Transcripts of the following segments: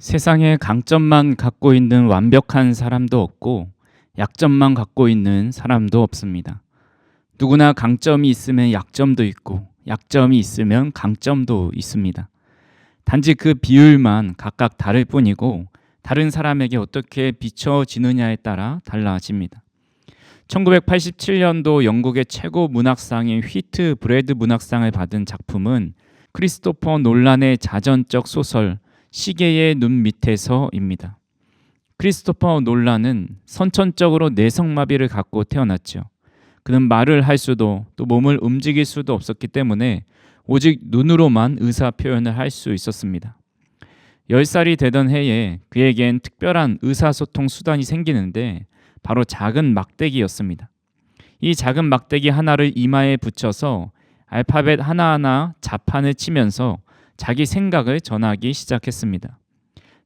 세상에 강점만 갖고 있는 완벽한 사람도 없고 약점만 갖고 있는 사람도 없습니다. 누구나 강점이 있으면 약점도 있고 약점이 있으면 강점도 있습니다. 단지 그 비율만 각각 다를 뿐이고 다른 사람에게 어떻게 비춰지느냐에 따라 달라집니다. 1987년도 영국의 최고 문학상인 휘트 브래드 문학상을 받은 작품은 크리스토퍼 놀란의 자전적 소설 시계의 눈 밑에서입니다. 크리스토퍼 놀란은 선천적으로 뇌성마비를 갖고 태어났죠. 그는 말을 할 수도 또 몸을 움직일 수도 없었기 때문에 오직 눈으로만 의사 표현을 할 수 있었습니다. 10살이 되던 해에 그에겐 특별한 의사소통 수단이 생기는데 바로 작은 막대기였습니다. 이 작은 막대기 하나를 이마에 붙여서 알파벳 하나하나 자판을 치면서 자기 생각을 전하기 시작했습니다.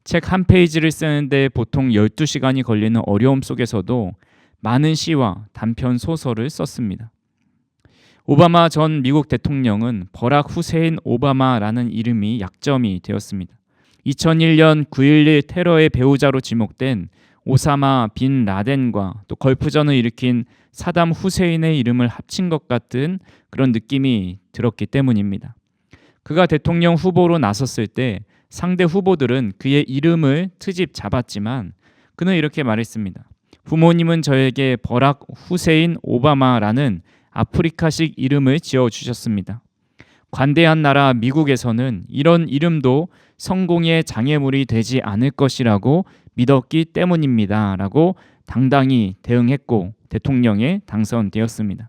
책 한 페이지를 쓰는데 보통 12시간이 걸리는 어려움 속에서도 많은 시와 단편 소설을 썼습니다. 오바마 전 미국 대통령은 버락 후세인 오바마라는 이름이 약점이 되었습니다. 2001년 9.11 테러의 배후자로 지목된 오사마 빈 라덴과 또 걸프전을 일으킨 사담 후세인의 이름을 합친 것 같은 그런 느낌이 들었기 때문입니다. 그가 대통령 후보로 나섰을 때 상대 후보들은 그의 이름을 트집 잡았지만 그는 이렇게 말했습니다. 부모님은 저에게 버락 후세인 오바마라는 아프리카식 이름을 지어주셨습니다. 관대한 나라 미국에서는 이런 이름도 성공의 장애물이 되지 않을 것이라고 믿었기 때문입니다. 라고 당당히 대응했고 대통령에 당선되었습니다.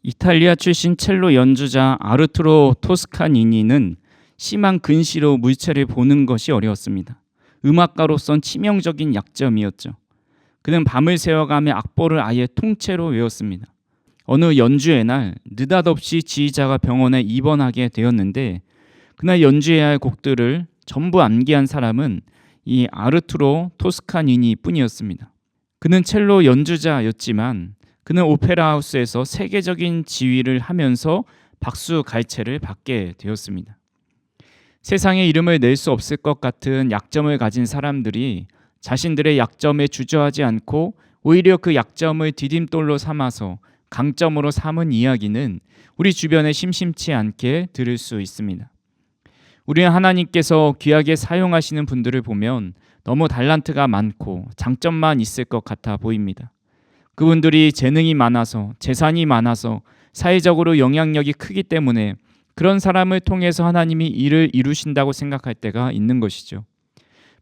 이탈리아 출신 첼로 연주자 아르투로 토스카니니는 심한 근시로 물체를 보는 것이 어려웠습니다. 음악가로선 치명적인 약점이었죠. 그는 밤을 새워가며 악보를 아예 통째로 외웠습니다. 어느 연주의 날 느닷없이 지휘자가 병원에 입원하게 되었는데 그날 연주해야 할 곡들을 전부 암기한 사람은 이 아르투로 토스카니니 뿐이었습니다. 그는 첼로 연주자였지만 그는 오페라 하우스에서 세계적인 지휘를 하면서 박수 갈채를 받게 되었습니다. 세상에 이름을 낼 수 없을 것 같은 약점을 가진 사람들이 자신들의 약점에 주저하지 않고 오히려 그 약점을 디딤돌로 삼아서 강점으로 삼은 이야기는 우리 주변에 심심치 않게 들을 수 있습니다. 우리는 하나님께서 귀하게 사용하시는 분들을 보면 너무 달란트가 많고 장점만 있을 것 같아 보입니다. 그분들이 재능이 많아서 재산이 많아서 사회적으로 영향력이 크기 때문에 그런 사람을 통해서 하나님이 일을 이루신다고 생각할 때가 있는 것이죠.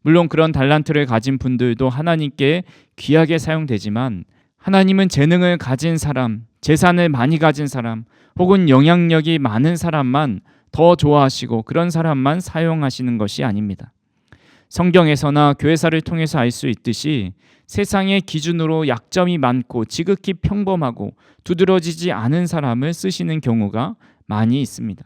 물론 그런 달란트를 가진 분들도 하나님께 귀하게 사용되지만 하나님은 재능을 가진 사람, 재산을 많이 가진 사람 혹은 영향력이 많은 사람만 더 좋아하시고 그런 사람만 사용하시는 것이 아닙니다. 성경에서나 교회사를 통해서 알 수 있듯이 세상의 기준으로 약점이 많고 지극히 평범하고 두드러지지 않은 사람을 쓰시는 경우가 많이 있습니다.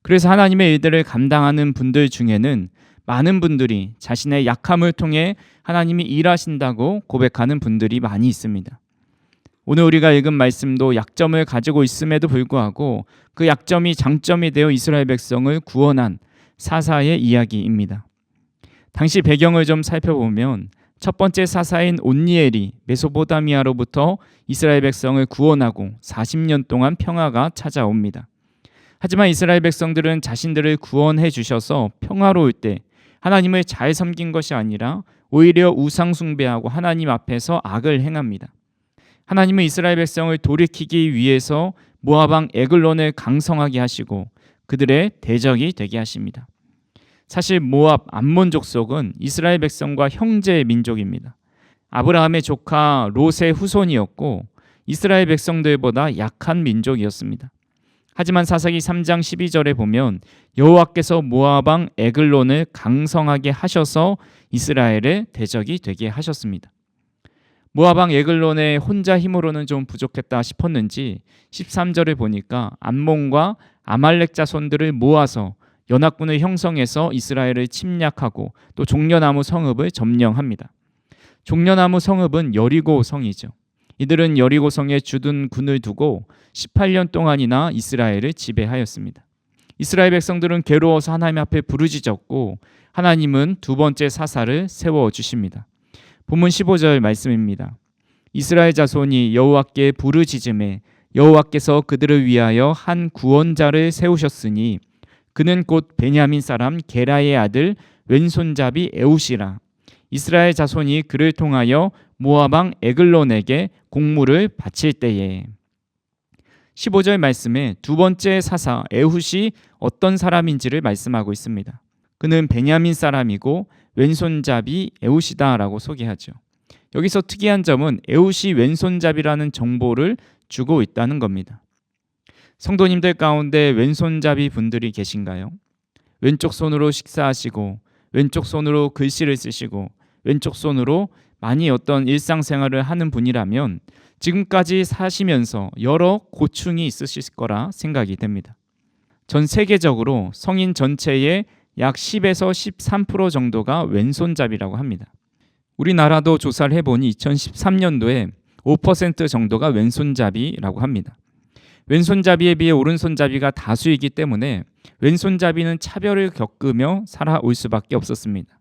그래서 하나님의 일들을 감당하는 분들 중에는 많은 분들이 자신의 약함을 통해 하나님이 일하신다고 고백하는 분들이 많이 있습니다. 오늘 우리가 읽은 말씀도 약점을 가지고 있음에도 불구하고 그 약점이 장점이 되어 이스라엘 백성을 구원한 사사의 이야기입니다. 당시 배경을 좀 살펴보면 첫 번째 사사인 온니엘이 메소포타미아로부터 이스라엘 백성을 구원하고 40년 동안 평화가 찾아옵니다. 하지만 이스라엘 백성들은 자신들을 구원해 주셔서 평화로울 때 하나님을 잘 섬긴 것이 아니라 오히려 우상 숭배하고 하나님 앞에서 악을 행합니다. 하나님은 이스라엘 백성을 돌이키기 위해서 모압 왕 에글론을 강성하게 하시고 그들의 대적이 되게 하십니다. 사실 모압 암몬 족속은 이스라엘 백성과 형제 민족입니다. 아브라함의 조카 롯의 후손이었고 이스라엘 백성들보다 약한 민족이었습니다. 하지만 사사기 3장 12절에 보면 여호와께서 모압 왕 에글론을 강성하게 하셔서 이스라엘의 대적이 되게 하셨습니다. 모압 왕 에글론의 혼자 힘으로는 좀 부족했다 싶었는지 13절을 보니까 암몬과 아말렉 자손들을 모아서 연합군을 형성해서 이스라엘을 침략하고 또 종려나무 성읍을 점령합니다. 종려나무 성읍은 여리고 성이죠. 이들은 여리고 성에 주둔 군을 두고 18년 동안이나 이스라엘을 지배하였습니다. 이스라엘 백성들은 괴로워서 하나님 앞에 부르짖었고 하나님은 두 번째 사사를 세워주십니다. 본문 15절 말씀입니다. 이스라엘 자손이 여호와께 부르짖음에 여호와께서 그들을 위하여 한 구원자를 세우셨으니 그는 곧 베냐민 사람 게라의 아들 왼손잡이 에웃이라. 이스라엘 자손이 그를 통하여 모압 왕 에글론에게 공물을 바칠 때에. 15절 말씀에 두 번째 사사 에훗이 어떤 사람인지를 말씀하고 있습니다. 그는 베냐민 사람이고 왼손잡이 에훗이다 라고 소개하죠. 여기서 특이한 점은 에훗이 왼손잡이라는 정보를 주고 있다는 겁니다. 성도님들 가운데 왼손잡이 분들이 계신가요? 왼쪽 손으로 식사하시고 왼쪽 손으로 글씨를 쓰시고 왼쪽 손으로 많이 어떤 일상생활을 하는 분이라면 지금까지 사시면서 여러 고충이 있으실 거라 생각이 됩니다. 전 세계적으로 성인 전체의 약 10에서 13% 정도가 왼손잡이라고 합니다. 우리나라도 조사를 해보니 2013년도에 5% 정도가 왼손잡이라고 합니다. 왼손잡이에 비해 오른손잡이가 다수이기 때문에 왼손잡이는 차별을 겪으며 살아올 수밖에 없었습니다.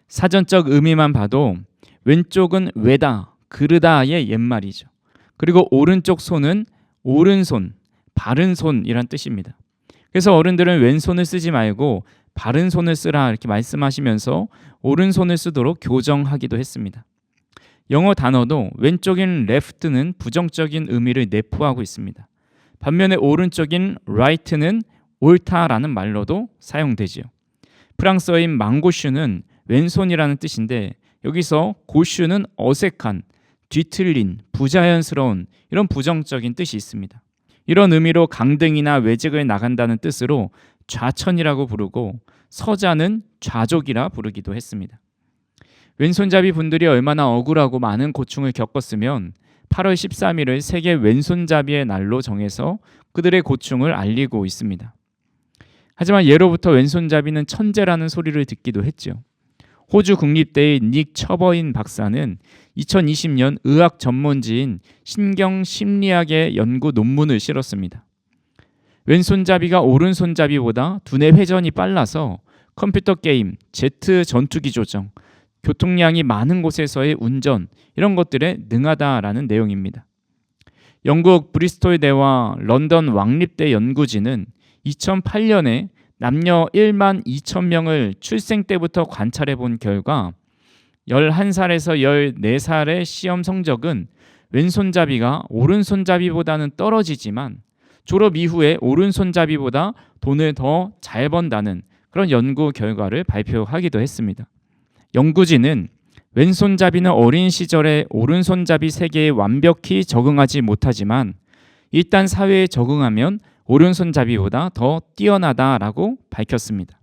사전적 의미만 봐도 왼쪽은 외다, 그르다의 옛말이죠. 그리고 오른쪽 손은 오른손, 바른 손이란 뜻입니다. 그래서 어른들은 왼손을 쓰지 말고 바른 손을 쓰라 이렇게 말씀하시면서 오른손을 쓰도록 교정하기도 했습니다. 영어 단어도 왼쪽인 left는 부정적인 의미를 내포하고 있습니다. 반면에 오른쪽인 right는 옳다라는 말로도 사용되지요. 프랑스어인 망고슈는 왼손이라는 뜻인데 여기서 고슈는 어색한, 뒤틀린, 부자연스러운 이런 부정적인 뜻이 있습니다. 이런 의미로 강등이나 외직을 나간다는 뜻으로 좌천이라고 부르고 서자는 좌족이라 부르기도 했습니다. 왼손잡이 분들이 얼마나 억울하고 많은 고충을 겪었으면 8월 13일을 세계 왼손잡이의 날로 정해서 그들의 고충을 알리고 있습니다. 하지만 예로부터 왼손잡이는 천재라는 소리를 듣기도 했죠. 호주 국립대의 닉 처버인 박사는 2020년 의학 전문지인 신경심리학의 연구 논문을 실었습니다. 왼손잡이가 오른손잡이보다 두뇌 회전이 빨라서 컴퓨터 게임, 제트 전투기 조정, 교통량이 많은 곳에서의 운전 이런 것들에 능하다라는 내용입니다. 영국 브리스톨 대와 런던 왕립대 연구진은 2008년에 남녀 1만 2천 명을 출생 때부터 관찰해 본 결과 11살에서 14살의 시험 성적은 왼손잡이가 오른손잡이보다는 떨어지지만 졸업 이후에 오른손잡이보다 돈을 더 잘 번다는 그런 연구 결과를 발표하기도 했습니다. 연구진은 왼손잡이는 어린 시절에 오른손잡이 세계에 완벽히 적응하지 못하지만 일단 사회에 적응하면 오른손잡이보다 더 뛰어나다라고 밝혔습니다.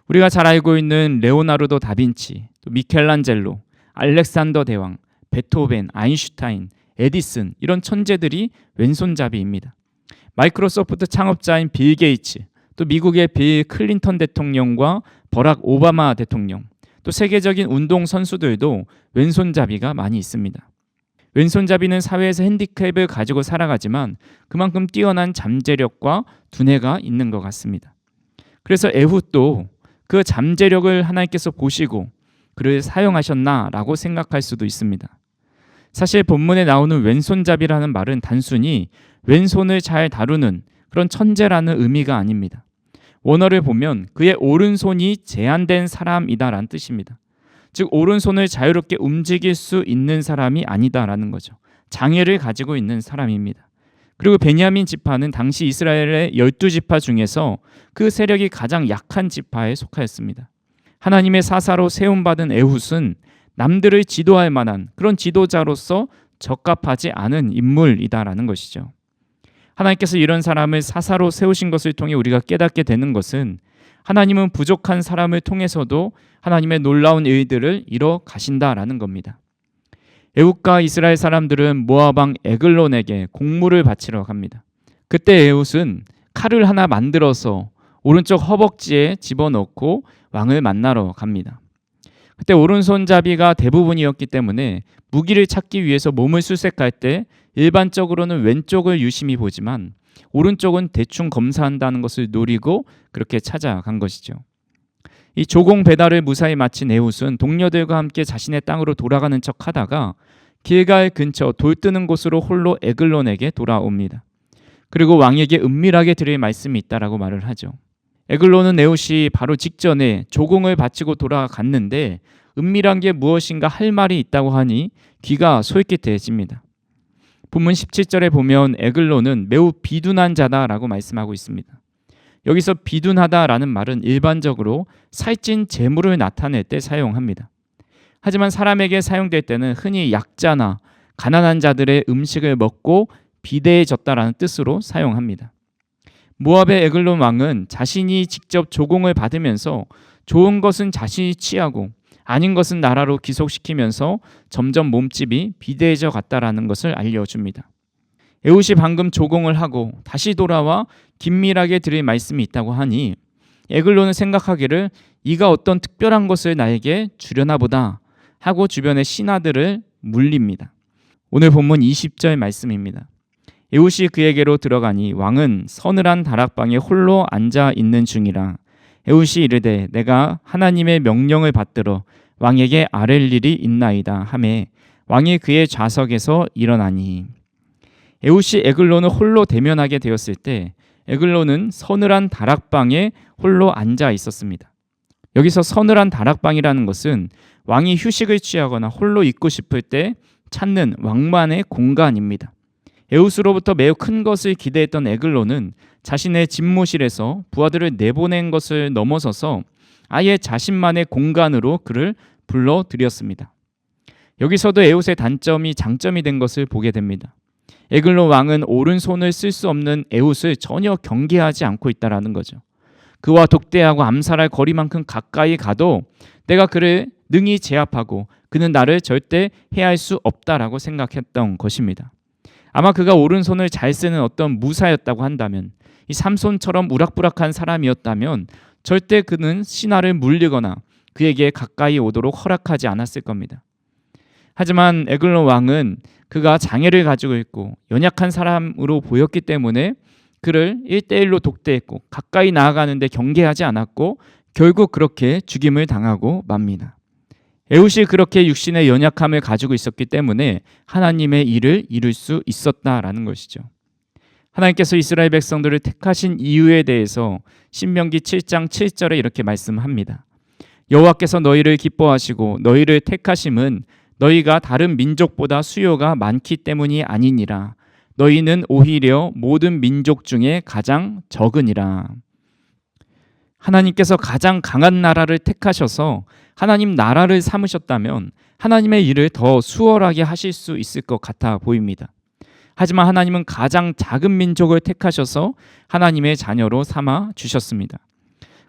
우리가 잘 알고 있는 레오나르도 다빈치, 또 미켈란젤로, 알렉산더 대왕, 베토벤, 아인슈타인, 에디슨 이런 천재들이 왼손잡이입니다. 마이크로소프트 창업자인 빌 게이츠, 또 미국의 빌 클린턴 대통령과 버락 오바마 대통령, 또 세계적인 운동 선수들도 왼손잡이가 많이 있습니다. 왼손잡이는 사회에서 핸디캡을 가지고 살아가지만 그만큼 뛰어난 잠재력과 두뇌가 있는 것 같습니다. 그래서 에훗도 그 잠재력을 하나님께서 보시고 그를 사용하셨나라고 생각할 수도 있습니다. 사실 본문에 나오는 왼손잡이라는 말은 단순히 왼손을 잘 다루는 그런 천재라는 의미가 아닙니다. 원어를 보면 그의 오른손이 제한된 사람이다라는 뜻입니다. 즉 오른손을 자유롭게 움직일 수 있는 사람이 아니다라는 거죠. 장애를 가지고 있는 사람입니다. 그리고 베냐민 지파는 당시 이스라엘의 12지파 중에서 그 세력이 가장 약한 지파에 속하였습니다. 하나님의 사사로 세움받은 에훗은 남들을 지도할 만한 그런 지도자로서 적합하지 않은 인물이다라는 것이죠. 하나님께서 이런 사람을 사사로 세우신 것을 통해 우리가 깨닫게 되는 것은 하나님은 부족한 사람을 통해서도 하나님의 놀라운 일들을 이뤄 가신다라는 겁니다. 에훗과 이스라엘 사람들은 모압 왕 에글론에게 공물을 바치러 갑니다. 그때 에훗은 칼을 하나 만들어서 오른쪽 허벅지에 집어넣고 왕을 만나러 갑니다. 그때 오른손잡이가 대부분이었기 때문에 무기를 찾기 위해서 몸을 수색할 때 일반적으로는 왼쪽을 유심히 보지만 오른쪽은 대충 검사한다는 것을 노리고 그렇게 찾아간 것이죠. 이 조공 배달을 무사히 마친 에훗은 동료들과 함께 자신의 땅으로 돌아가는 척하다가 길갈 근처 돌 뜨는 곳으로 홀로 에글론에게 돌아옵니다. 그리고 왕에게 은밀하게 드릴 말씀이 있다라고 말을 하죠. 에글론은 에훗이 바로 직전에 조공을 바치고 돌아갔는데 은밀한 게 무엇인가 할 말이 있다고 하니 귀가 솔깃해집니다. 본문 17절에 보면 에글론은 매우 비둔한 자다라고 말씀하고 있습니다. 여기서 비둔하다라는 말은 일반적으로 살찐 재물을 나타낼 때 사용합니다. 하지만 사람에게 사용될 때는 흔히 약자나 가난한 자들의 음식을 먹고 비대해졌다라는 뜻으로 사용합니다. 모압의 에글론 왕은 자신이 직접 조공을 받으면서 좋은 것은 자신이 취하고 아닌 것은 나라로 귀속시키면서 점점 몸집이 비대해져 갔다라는 것을 알려줍니다. 에훗이 방금 조공을 하고 다시 돌아와 긴밀하게 드릴 말씀이 있다고 하니 에글론은 생각하기를 이가 어떤 특별한 것을 나에게 주려나 보다 하고 주변의 신하들을 물립니다. 오늘 본문 20절 말씀입니다. 에훗이 그에게로 들어가니 왕은 서늘한 다락방에 홀로 앉아 있는 중이라. 에훗이 이르되 내가 하나님의 명령을 받들어 왕에게 아랠 일이 있나이다 하매 왕이 그의 좌석에서 일어나니. 에훗이 에글론을 홀로 대면하게 되었을 때 에글론은 서늘한 다락방에 홀로 앉아 있었습니다. 여기서 서늘한 다락방이라는 것은 왕이 휴식을 취하거나 홀로 있고 싶을 때 찾는 왕만의 공간입니다. 에훗으로부터 매우 큰 것을 기대했던 에글론은 자신의 집무실에서 부하들을 내보낸 것을 넘어서서 아예 자신만의 공간으로 그를 불러들였습니다. 여기서도 에훗의 단점이 장점이 된 것을 보게 됩니다. 에글론 왕은 오른손을 쓸 수 없는 에훗을 전혀 경계하지 않고 있다는 거죠. 그와 독대하고 암살할 거리만큼 가까이 가도 내가 그를 능히 제압하고 그는 나를 절대 해할 수 없다라고 생각했던 것입니다. 아마 그가 오른손을 잘 쓰는 어떤 무사였다고 한다면, 이 삼손처럼 우락부락한 사람이었다면 절대 그는 신하를 물리거나 그에게 가까이 오도록 허락하지 않았을 겁니다. 하지만 에글론 왕은 그가 장애를 가지고 있고 연약한 사람으로 보였기 때문에 그를 1대1로 독대했고 가까이 나아가는데 경계하지 않았고 결국 그렇게 죽임을 당하고 맙니다. 에훗이 그렇게 육신의 연약함을 가지고 있었기 때문에 하나님의 일을 이룰 수 있었다라는 것이죠. 하나님께서 이스라엘 백성들을 택하신 이유에 대해서 신명기 7장 7절에 이렇게 말씀합니다. 여호와께서 너희를 기뻐하시고 너희를 택하심은 너희가 다른 민족보다 수요가 많기 때문이 아니니라. 너희는 오히려 모든 민족 중에 가장 적으니라. 하나님께서 가장 강한 나라를 택하셔서 하나님 나라를 삼으셨다면 하나님의 일을 더 수월하게 하실 수 있을 것 같아 보입니다. 하지만 하나님은 가장 작은 민족을 택하셔서 하나님의 자녀로 삼아 주셨습니다.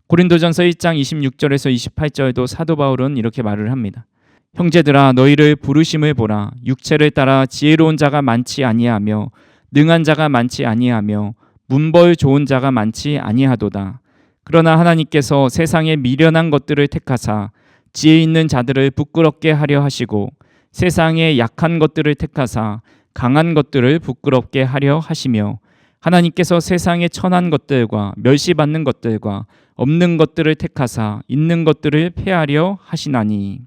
고린도전서 1장 26절에서 28절도 사도 바울은 이렇게 말을 합니다. 형제들아 너희를 부르심을 보라. 육체를 따라 지혜로운 자가 많지 아니하며 능한 자가 많지 아니하며 문벌 좋은 자가 많지 아니하도다. 그러나 하나님께서 세상에 미련한 것들을 택하사 지혜 있는 자들을 부끄럽게 하려 하시고 세상에 약한 것들을 택하사 강한 것들을 부끄럽게 하려 하시며 하나님께서 세상에 천한 것들과 멸시받는 것들과 없는 것들을 택하사 있는 것들을 폐하려 하시나니.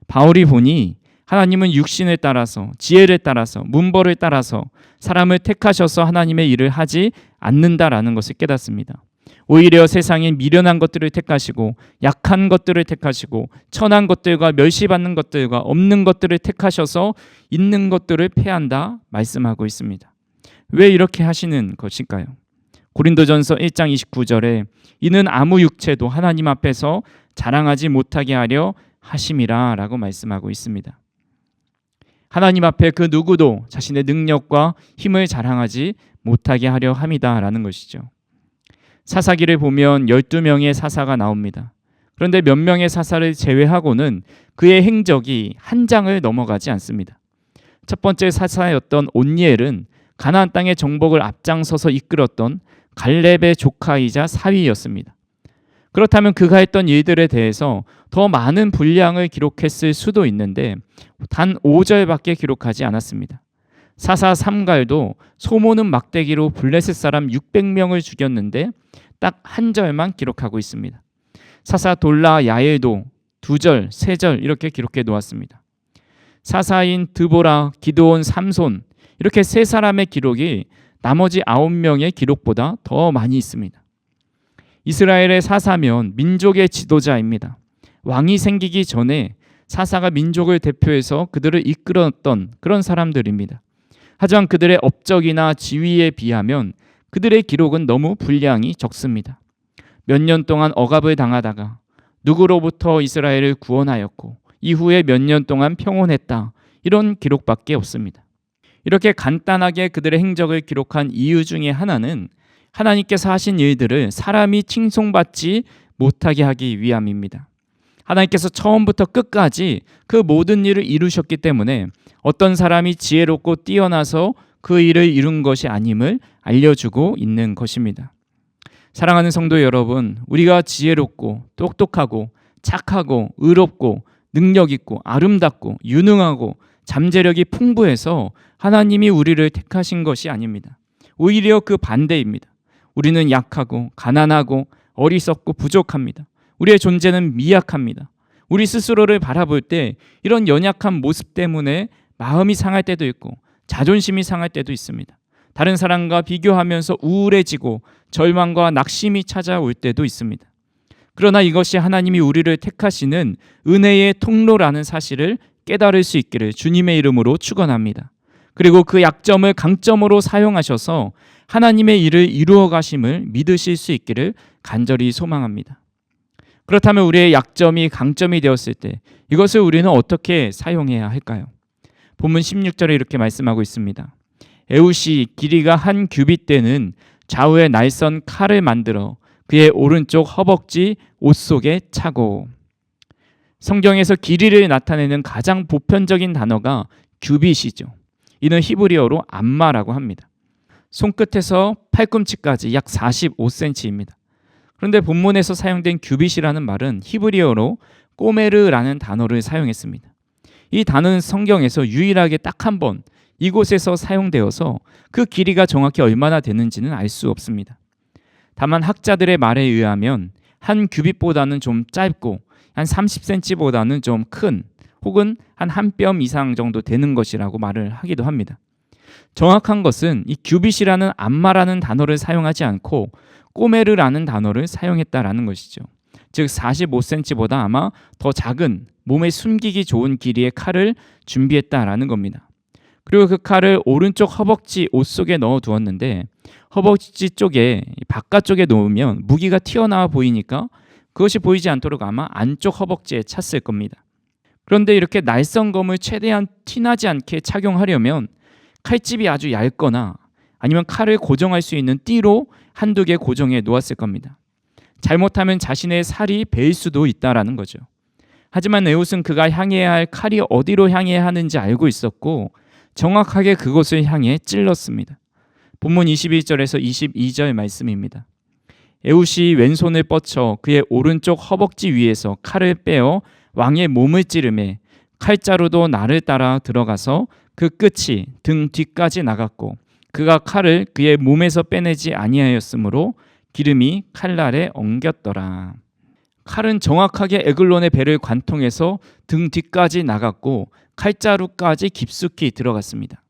바울이 보니 하나님은 육신을 따라서 지혜를 따라서 문벌을 따라서 사람을 택하셔서 하나님의 일을 하지 않는다라는 것을 깨닫습니다. 오히려 세상에 미련한 것들을 택하시고 약한 것들을 택하시고 천한 것들과 멸시받는 것들과 없는 것들을 택하셔서 있는 것들을 폐한다 말씀하고 있습니다. 왜 이렇게 하시는 것일까요? 고린도전서 1장 29절에 이는 아무 육체도 하나님 앞에서 자랑하지 못하게 하려 하심이라 라고 말씀하고 있습니다. 하나님 앞에 그 누구도 자신의 능력과 힘을 자랑하지 못하게 하려 함이다 라는 것이죠. 사사기를 보면 12명의 사사가 나옵니다. 그런데 몇 명의 사사를 제외하고는 그의 행적이 한 장을 넘어가지 않습니다. 첫 번째 사사였던 온니엘은 가나안 땅의 정복을 앞장서서 이끌었던 갈렙의 조카이자 사위였습니다. 그렇다면 그가 했던 일들에 대해서 더 많은 분량을 기록했을 수도 있는데 단 5절밖에 기록하지 않았습니다. 사사 삼갈도 소모는 막대기로 블레셋 사람 600명을 죽였는데 딱 한 절만 기록하고 있습니다. 사사 돌라 야엘도 2절, 3절 이렇게 기록해 놓았습니다. 사사인 드보라, 기드온, 삼손 이렇게 3사람의 기록이 나머지 9명의 기록보다 더 많이 있습니다. 이스라엘의 사사면 민족의 지도자입니다. 왕이 생기기 전에 사사가 민족을 대표해서 그들을 이끌었던 그런 사람들입니다. 하지만 그들의 업적이나 지위에 비하면 그들의 기록은 너무 분량이 적습니다. 몇 년 동안 억압을 당하다가 누구로부터 이스라엘을 구원하였고 이후에 몇 년 동안 평온했다. 이런 기록밖에 없습니다. 이렇게 간단하게 그들의 행적을 기록한 이유 중에 하나는 하나님께서 하신 일들을 사람이 칭송받지 못하게 하기 위함입니다. 하나님께서 처음부터 끝까지 그 모든 일을 이루셨기 때문에 어떤 사람이 지혜롭고 뛰어나서 그 일을 이룬 것이 아님을 알려주고 있는 것입니다. 사랑하는 성도 여러분, 우리가 지혜롭고 똑똑하고 착하고 의롭고 능력 있고 아름답고 유능하고 잠재력이 풍부해서 하나님이 우리를 택하신 것이 아닙니다. 오히려 그 반대입니다. 우리는 약하고 가난하고 어리석고 부족합니다. 우리의 존재는 미약합니다. 우리 스스로를 바라볼 때 이런 연약한 모습 때문에 마음이 상할 때도 있고 자존심이 상할 때도 있습니다. 다른 사람과 비교하면서 우울해지고 절망과 낙심이 찾아올 때도 있습니다. 그러나 이것이 하나님이 우리를 택하시는 은혜의 통로라는 사실을 깨달을 수 있기를 주님의 이름으로 축원합니다. 그리고 그 약점을 강점으로 사용하셔서 하나님의 일을 이루어 가심을 믿으실 수 있기를 간절히 소망합니다. 그렇다면 우리의 약점이 강점이 되었을 때 이것을 우리는 어떻게 사용해야 할까요? 본문 16절에 이렇게 말씀하고 있습니다. 에훗이 길이가 한 규빗 되는 좌우에 날선 칼을 만들어 그의 오른쪽 허벅지 옷 속에 차고. 성경에서 길이를 나타내는 가장 보편적인 단어가 규빗이죠. 이는 히브리어로 암마라고 합니다. 손끝에서 팔꿈치까지 약 45cm입니다. 그런데 본문에서 사용된 규빗이라는 말은 히브리어로 꼬메르라는 단어를 사용했습니다. 이 단어는 성경에서 유일하게 딱 한 번 이곳에서 사용되어서 그 길이가 정확히 얼마나 되는지는 알 수 없습니다. 다만 학자들의 말에 의하면 한 규빗보다는 좀 짧고 한 30cm보다는 좀 큰 혹은 한 뼘 이상 정도 되는 것이라고 말을 하기도 합니다. 정확한 것은 이 규빗이라는 암마라는 단어를 사용하지 않고 꼬메르라는 단어를 사용했다라는 것이죠. 즉 45cm보다 아마 더 작은 몸에 숨기기 좋은 길이의 칼을 준비했다라는 겁니다. 그리고 그 칼을 오른쪽 허벅지 옷 속에 넣어 두었는데 허벅지 쪽에 바깥쪽에 놓으면 무기가 튀어나와 보이니까 그것이 보이지 않도록 아마 안쪽 허벅지에 찼을 겁니다. 그런데 이렇게 날선검을 최대한 티나지 않게 착용하려면 칼집이 아주 얇거나 아니면 칼을 고정할 수 있는 띠로 한두 개 고정해 놓았을 겁니다. 잘못하면 자신의 살이 베일 수도 있다라는 거죠. 하지만 에훗은 그가 향해야 할 칼이 어디로 향해야 하는지 알고 있었고 정확하게 그곳을 향해 찔렀습니다. 본문 21절에서 22절 말씀입니다. 에훗이 왼손을 뻗쳐 그의 오른쪽 허벅지 위에서 칼을 빼어 왕의 몸을 찌르매 칼자루도 날을 따라 들어가서 그 끝이 등 뒤까지 나갔고 그가 칼을 그의 몸에서 빼내지 아니하였으므로 기름이 칼날에 엉겼더라. 칼은 정확하게 에글론의 배를 관통해서 등 뒤까지 나갔고 칼자루까지 깊숙이 들어갔습니다.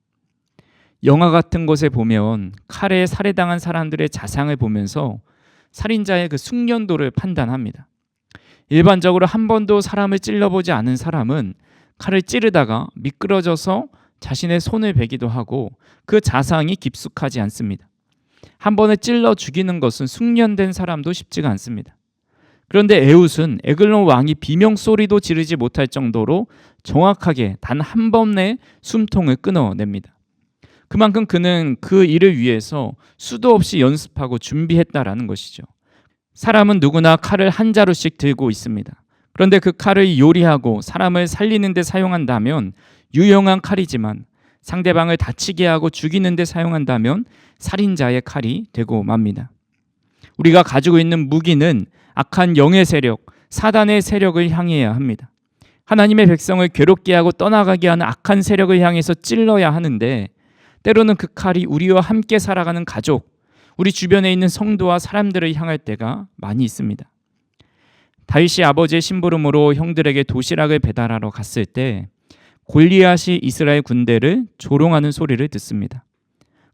영화 같은 곳에 보면 칼에 살해당한 사람들의 자상을 보면서 살인자의 그 숙련도를 판단합니다. 일반적으로 한 번도 사람을 찔러보지 않은 사람은 칼을 찌르다가 미끄러져서 자신의 손을 베기도 하고 그 자상이 깊숙하지 않습니다. 한 번에 찔러 죽이는 것은 숙련된 사람도 쉽지가 않습니다. 그런데 에훗은 에글론 왕이 비명소리도 지르지 못할 정도로 정확하게 단 한 번의 숨통을 끊어냅니다. 그만큼 그는 그 일을 위해서 수도 없이 연습하고 준비했다라는 것이죠. 사람은 누구나 칼을 한 자루씩 들고 있습니다. 그런데 그 칼을 요리하고 사람을 살리는 데 사용한다면 유용한 칼이지만 상대방을 다치게 하고 죽이는 데 사용한다면 살인자의 칼이 되고 맙니다. 우리가 가지고 있는 무기는 악한 영의 세력, 사단의 세력을 향해야 합니다. 하나님의 백성을 괴롭게 하고 떠나가게 하는 악한 세력을 향해서 찔러야 하는데 때로는 그 칼이 우리와 함께 살아가는 가족, 우리 주변에 있는 성도와 사람들을 향할 때가 많이 있습니다. 다윗이 아버지의 심부름으로 형들에게 도시락을 배달하러 갔을 때 골리앗이 이스라엘 군대를 조롱하는 소리를 듣습니다.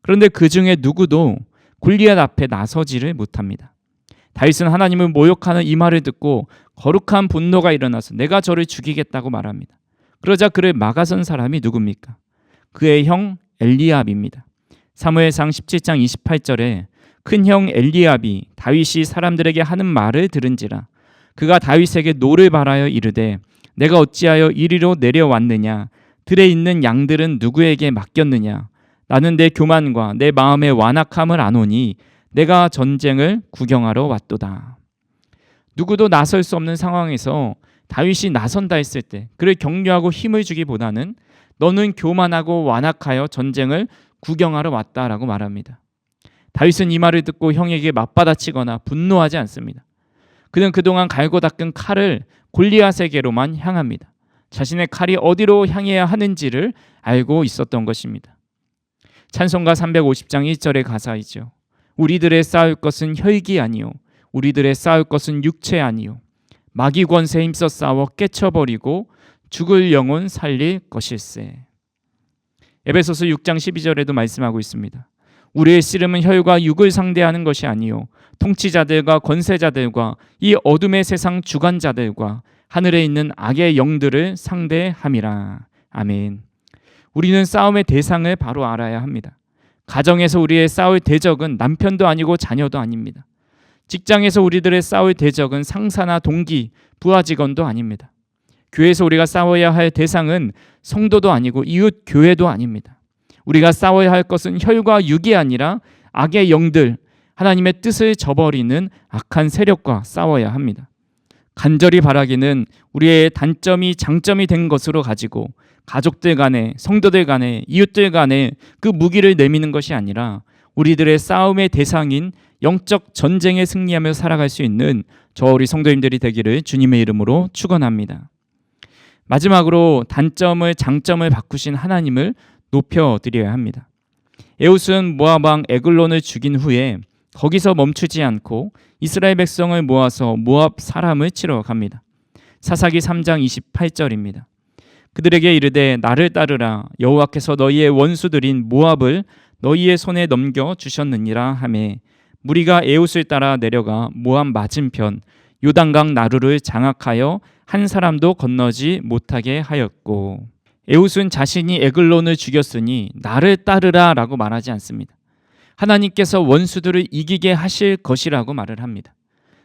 그런데 그 중에 누구도 골리앗 앞에 나서지를 못합니다. 다윗은 하나님을 모욕하는 이 말을 듣고 거룩한 분노가 일어나서 내가 저를 죽이겠다고 말합니다. 그러자 그를 막아선 사람이 누굽니까? 그의 형 엘리압입니다. 사무엘상 17장 28절에 큰형 엘리압이 다윗이 사람들에게 하는 말을 들은지라 그가 다윗에게 노를 바라여 이르되 내가 어찌하여 이리로 내려왔느냐 들에 있는 양들은 누구에게 맡겼느냐 나는 내 교만과 내 마음의 완악함을 아노니 내가 전쟁을 구경하러 왔도다. 누구도 나설 수 없는 상황에서 다윗이 나선다 했을 때 그를 격려하고 힘을 주기보다는 너는 교만하고 완악하여 전쟁을 구경하러 왔다라고 말합니다. 다윗은 이 말을 듣고 형에게 맞받아치거나 분노하지 않습니다. 그는 그동안 갈고 닦은 칼을 골리앗에게로만 향합니다. 자신의 칼이 어디로 향해야 하는지를 알고 있었던 것입니다. 찬송가 350장 1절의 가사이죠. 우리들의 싸울 것은 혈기 아니요 우리들의 싸울 것은 육체 아니요 마귀 권세에 힘써 싸워 깨쳐버리고 죽을 영혼 살릴 것일세. 에베소서 6장 12절에도 말씀하고 있습니다. 우리의 씨름은 혈과 육을 상대하는 것이 아니요 통치자들과 권세자들과 이 어둠의 세상 주관자들과 하늘에 있는 악의 영들을 상대함이라. 아멘. 우리는 싸움의 대상을 바로 알아야 합니다. 가정에서 우리의 싸울 대적은 남편도 아니고 자녀도 아닙니다. 직장에서 우리들의 싸울 대적은 상사나 동기, 부하 직원도 아닙니다. 교회에서 우리가 싸워야 할 대상은 성도도 아니고 이웃 교회도 아닙니다. 우리가 싸워야 할 것은 혈과 육이 아니라 악의 영들, 하나님의 뜻을 저버리는 악한 세력과 싸워야 합니다. 간절히 바라기는 우리의 단점이 장점이 된 것으로 가지고 가족들 간에, 성도들 간에, 이웃들 간에 그 무기를 내미는 것이 아니라 우리들의 싸움의 대상인 영적 전쟁에 승리하며 살아갈 수 있는 저 우리 성도님들이 되기를 주님의 이름으로 축원합니다. 마지막으로 단점을 장점을 바꾸신 하나님을 높여드려야 합니다. 에훗은 모압 왕 에글론을 죽인 후에 거기서 멈추지 않고 이스라엘 백성을 모아서 모압 사람을 치러 갑니다. 사사기 3장 28절입니다. 그들에게 이르되 나를 따르라 여호와께서 너희의 원수들인 모압을 너희의 손에 넘겨 주셨느니라 하매 무리가 에훗을 따라 내려가 모압 맞은편 요단강 나루를 장악하여 한 사람도 건너지 못하게 하였고. 에훗은 자신이 에글론을 죽였으니 나를 따르라 라고 말하지 않습니다. 하나님께서 원수들을 이기게 하실 것이라고 말을 합니다.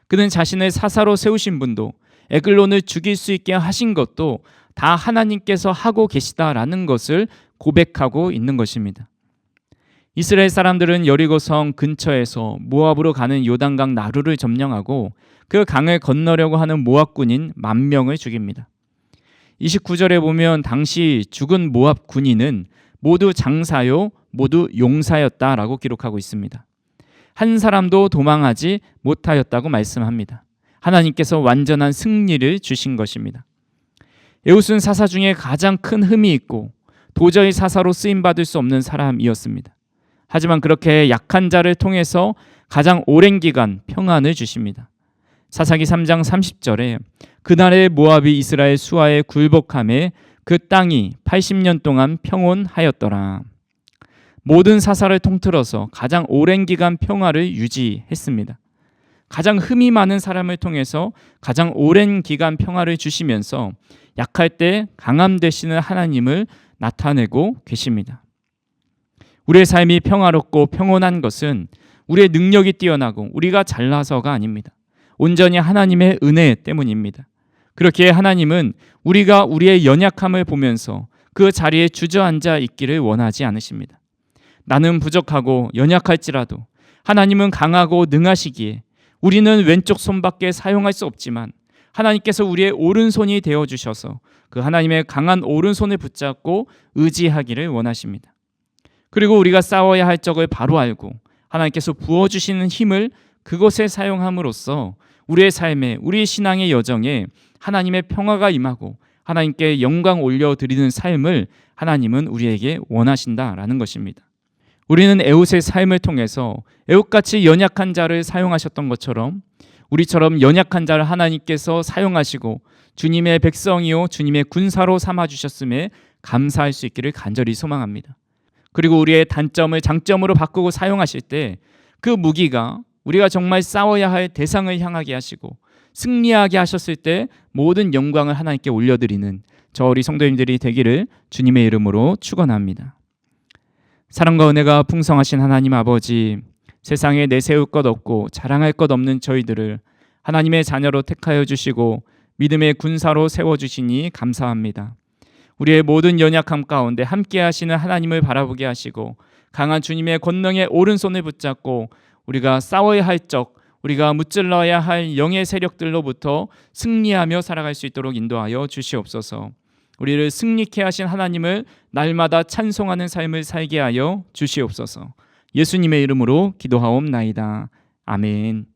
그는 자신을 사사로 세우신 분도 에글론을 죽일 수 있게 하신 것도 다 하나님께서 하고 계시다라는 것을 고백하고 있는 것입니다. 이스라엘 사람들은 여리고성 근처에서 모압으로 가는 요단강 나루를 점령하고 그 강을 건너려고 하는 모압군인 10,000명을 죽입니다. 29절에 보면 당시 죽은 모압 군인은 모두 장사요 모두 용사였다라고 기록하고 있습니다. 한 사람도 도망하지 못하였다고 말씀합니다. 하나님께서 완전한 승리를 주신 것입니다. 에훗은 사사 중에 가장 큰 흠이 있고 도저히 사사로 쓰임받을 수 없는 사람이었습니다. 하지만 그렇게 약한 자를 통해서 가장 오랜 기간 평안을 주십니다. 사사기 3장 30절에 그날에 모압이 이스라엘 수하에 굴복함에 그 땅이 80년 동안 평온하였더라. 모든 사사를 통틀어서 가장 오랜 기간 평화를 유지했습니다. 가장 흠이 많은 사람을 통해서 가장 오랜 기간 평화를 주시면서 약할 때 강함 되시는 하나님을 나타내고 계십니다. 우리의 삶이 평화롭고 평온한 것은 우리의 능력이 뛰어나고 우리가 잘나서가 아닙니다. 온전히 하나님의 은혜 때문입니다. 그렇기에 하나님은 우리가 우리의 연약함을 보면서 그 자리에 주저앉아 있기를 원하지 않으십니다. 나는 부족하고 연약할지라도 하나님은 강하고 능하시기에 우리는 왼쪽 손밖에 사용할 수 없지만 하나님께서 우리의 오른손이 되어주셔서 그 하나님의 강한 오른손을 붙잡고 의지하기를 원하십니다. 그리고 우리가 싸워야 할 적을 바로 알고 하나님께서 부어주시는 힘을 그것에 사용함으로써 우리의 삶에 우리의 신앙의 여정에 하나님의 평화가 임하고 하나님께 영광 올려드리는 삶을 하나님은 우리에게 원하신다라는 것입니다. 우리는 에웃의 삶을 통해서 에웃같이 연약한 자를 사용하셨던 것처럼 우리처럼 연약한 자를 하나님께서 사용하시고 주님의 백성이요 주님의 군사로 삼아주셨음에 감사할 수 있기를 간절히 소망합니다. 그리고 우리의 단점을 장점으로 바꾸고 사용하실 때 그 무기가 우리가 정말 싸워야 할 대상을 향하게 하시고 승리하게 하셨을 때 모든 영광을 하나님께 올려드리는 저 우리 성도님들이 되기를 주님의 이름으로 축원합니다. 사랑과 은혜가 풍성하신 하나님 아버지, 세상에 내세울 것 없고 자랑할 것 없는 저희들을 하나님의 자녀로 택하여 주시고 믿음의 군사로 세워주시니 감사합니다. 우리의 모든 연약함 가운데 함께 하시는 하나님을 바라보게 하시고 강한 주님의 권능의 오른손을 붙잡고 우리가 싸워야 할 적, 우리가 무찔러야 할 영의 세력들로부터 승리하며 살아갈 수 있도록 인도하여 주시옵소서. 우리를 승리케 하신 하나님을 날마다 찬송하는 삶을 살게 하여 주시옵소서. 예수님의 이름으로 기도하옵나이다. 아멘.